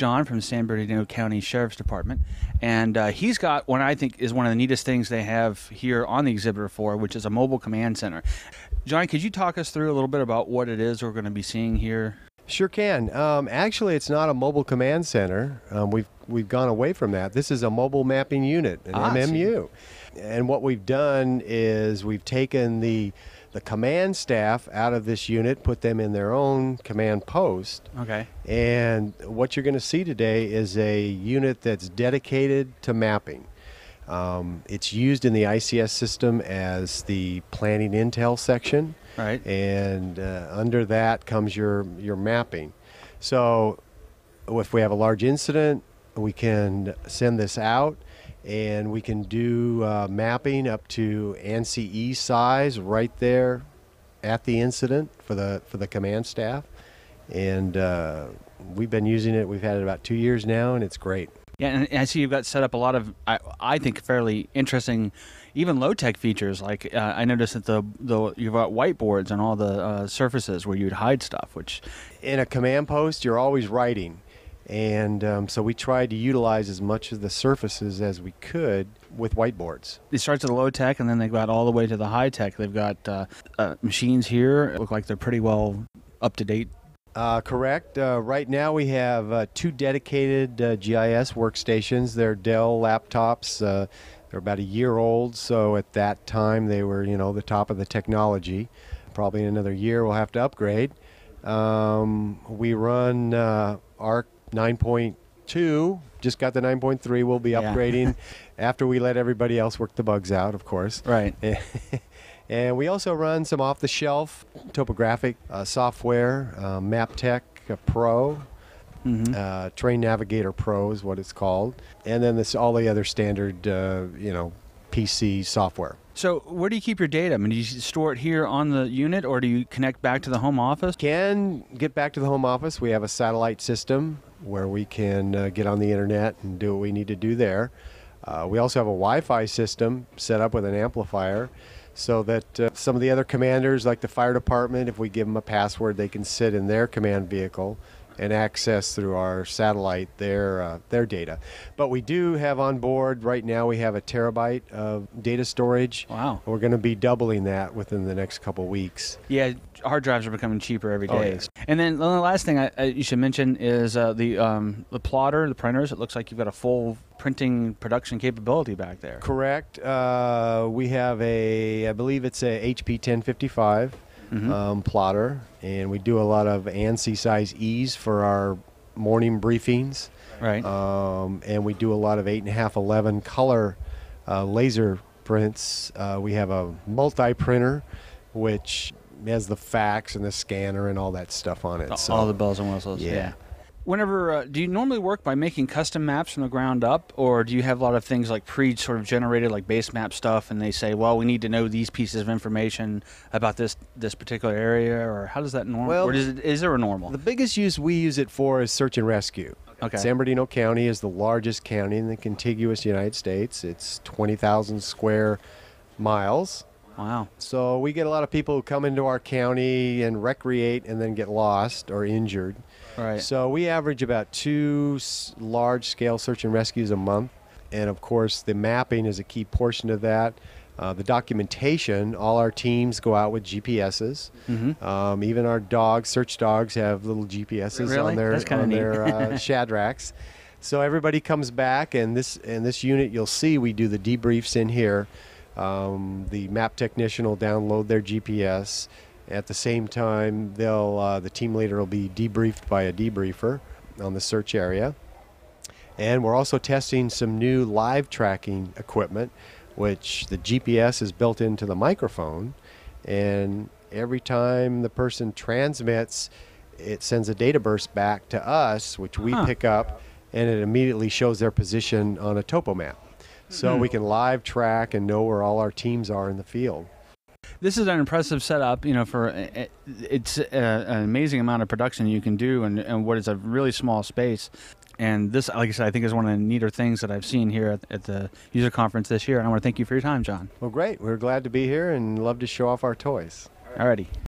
John from San Bernardino County Sheriff's Department, and he's got what I think is one of the neatest things they have here on the exhibitor floor, which is a mobile command center. John, could you talk us through a little bit about what it is we're going to be seeing here? Sure can. Actually, it's not a mobile command center. We've gone away from that. This is a mobile mapping unit, an MMU. And what we've done is we've taken the command staff out of this unit, put them in their own command post. Okay. And what you're going to see today is a unit that's dedicated to mapping. It's used in the ICS system as the planning intel section. Right. And under that comes your mapping. So if we have a large incident, we can send this out, and we can do mapping up to ANSI size right there at the incident for the command staff. And we've been using it. We've had it about 2 years now, and it's great. Yeah, and I see you've got set up a lot of, I think, fairly interesting, even low-tech features. Like I noticed that you've got whiteboards on all the surfaces where you'd hide stuff. Which in a command post, you're always writing. And so we tried to utilize as much of the surfaces as we could with whiteboards. It starts at the low tech, and then they've got all the way to the high tech. They've got machines here. Look like they're pretty well up to date. Correct. Right now we have 2 dedicated GIS workstations. They're Dell laptops. They're about a year old, so at that time they were, the top of the technology. Probably in another year we'll have to upgrade. We run ARC 9.2, just got the 9.3. We'll be upgrading after we let everybody else work the bugs out, of course. Right. And we also run some off-the-shelf topographic software, MapTech Pro, Train Navigator Pro is what it's called, and then all the other standard, PC software. So where do you keep your data? I mean, do you store it here on the unit, or do you connect back to the home office? Can get back to the home office. We have a satellite system where we can get on the internet and do what we need to do there. We also have a Wi-Fi system set up with an amplifier, so that some of the other commanders, like the fire department, if we give them a password, they can sit in their command vehicle and access through our satellite their data. But we do have on board right now, we have 1 terabyte of data storage. Wow. We're going to be doubling that within the next couple weeks. Yeah, hard drives are becoming cheaper every day. Oh, yeah. And then the last thing you should mention is the plotter, the printers. It looks like you've got a full printing production capability back there. Correct. We have I believe it's a HP 1055 plotter, and we do a lot of ANSI size E's for our morning briefings. Right. And we do a lot of 8.5:11 color laser prints. We have a multi-printer, which has the fax and the scanner and all that stuff on it. All the bells and whistles. Yeah. Whenever, do you normally work by making custom maps from the ground up, or do you have a lot of things like sort of generated, like base map stuff, and they say, well, we need to know these pieces of information about this particular area, or how does that normal? Well, or is there a normal? The biggest use we use it for is search and rescue. Okay. San Bernardino County is the largest county in the contiguous United States. It's 20,000 square miles. Wow. So we get a lot of people who come into our county and recreate and then get lost or injured. Right. So we average about 2 large-scale search and rescues a month. And, of course, the mapping is a key portion of that. The documentation, all our teams go out with GPSs. Even our search dogs have little GPSs on their shadracks. So everybody comes back, and this unit, you'll see we do the debriefs in here. The map technician will download their GPS. At the same time, the team leader will be debriefed by a debriefer on the search area. And we're also testing some new live tracking equipment, which the GPS is built into the microphone. And every time the person transmits, it sends a data burst back to us, which we pick up, and it immediately shows their position on a topo map. So we can live track and know where all our teams are in the field. This is an impressive setup, for it's an amazing amount of production you can do in what is a really small space. And this, like I said, I think is one of the neater things that I've seen here at the user conference this year. And I want to thank you for your time, John. Well, great. We're glad to be here and love to show off our toys. Alrighty.